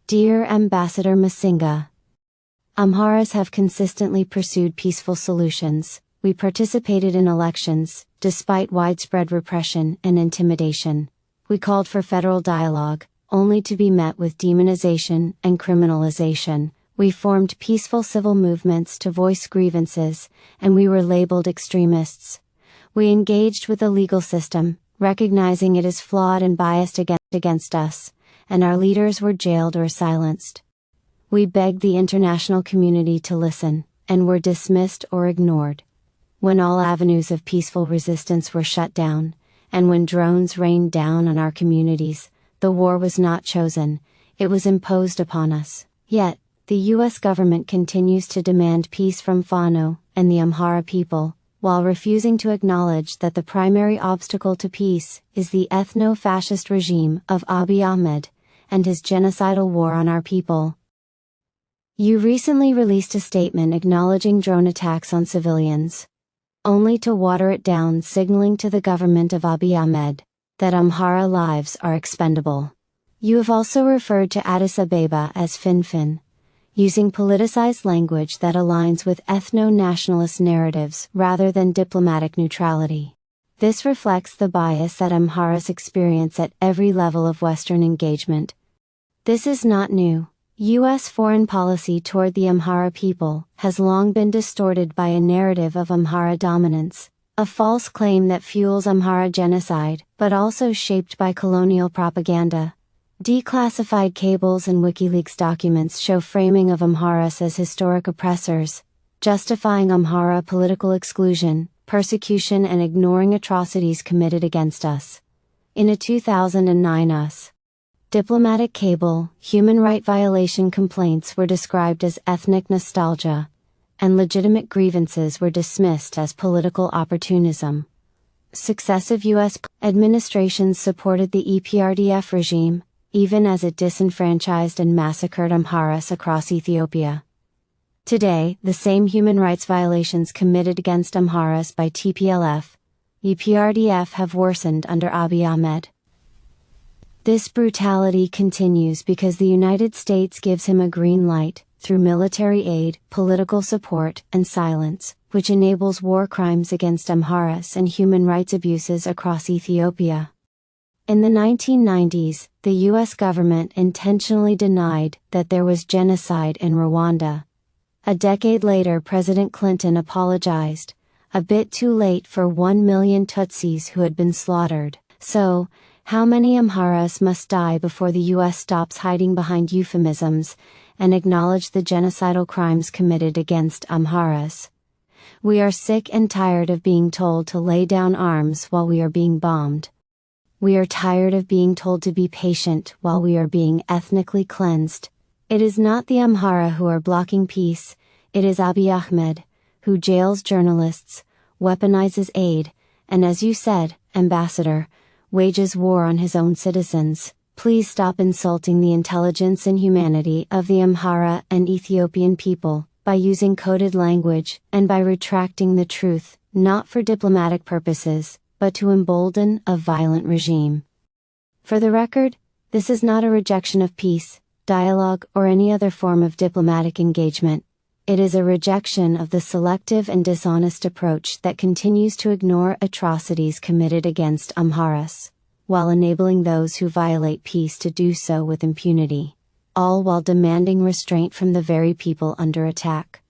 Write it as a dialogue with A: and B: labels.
A: Dear Ambassador Massinga, Amharas have consistently pursued peaceful solutions. We participated in elections, despite widespread repression and intimidation. We called for federal dialogue, only to be met with demonization and criminalization. We formed peaceful civil movements to voice grievances, and we were labeled extremists. We engaged with the legal system, recognizing it is flawed and biased against us, and our leaders were jailed or silenced. We begged the international community to listen, and were dismissed or ignored. When all avenues of peaceful resistance were shut down, and when drones rained down on our communities, the war was not chosen, it was imposed upon us. Yet, the US government continues to demand peace from Fano and the Amhara people, while refusing to acknowledge that the primary obstacle to peace is the ethno-fascist regime of Abiy Ahmed and his genocidal war on our people. You recently released a statement acknowledging drone attacks on civilians, only to water it down, signaling to the government of Abiy Ahmed that Amhara lives are expendable. You have also referred to Addis Ababa as Finfin, using politicized language that aligns with ethno-nationalist narratives rather than diplomatic neutrality. This reflects the bias that Amharas experience at every level of Western engagement. This is not new. U.S. foreign policy toward the Amhara people has long been distorted by a narrative of Amhara dominance, a false claim that fuels Amhara genocide, but also shaped by colonial propaganda. Declassified cables and WikiLeaks documents show framing of Amharas as historic oppressors, justifying Amhara political exclusion, persecution, and ignoring atrocities committed against us. In a 2009 U.S. diplomatic cable, human right violation complaints were described as ethnic nostalgia, and legitimate grievances were dismissed as political opportunism. Successive U.S. administrations supported the EPRDF regime, even as it disenfranchised and massacred Amharas across Ethiopia. Today, the same human rights violations committed against Amharas by TPLF, EPRDF have worsened under Abiy Ahmed. This brutality continues because the United States gives him a green light, through military aid, political support, and silence, which enables war crimes against Amharas and human rights abuses across Ethiopia. In the 1990s, the US government intentionally denied that there was genocide in Rwanda. A decade later, President Clinton apologized, a bit too late for 1 million Tutsis who had been slaughtered. So, how many Amharas must die before the US stops hiding behind euphemisms and acknowledge the genocidal crimes committed against Amharas? We are sick and tired of being told to lay down arms while we are being bombed. We are tired of being told to be patient while we are being ethnically cleansed. It is not the Amhara who are blocking peace, it is Abiy Ahmed, who jails journalists, weaponizes aid, and as you said, Ambassador, wages war on his own citizens. Please stop insulting the intelligence and humanity of the Amhara and Ethiopian people, by using coded language, and by retracting the truth, not for diplomatic purposes, but to embolden a violent regime. For the record, this is not a rejection of peace, dialogue, or any other form of diplomatic engagement. It is a rejection of the selective and dishonest approach that continues to ignore atrocities committed against Amharas, while enabling those who violate peace to do so with impunity, all while demanding restraint from the very people under attack.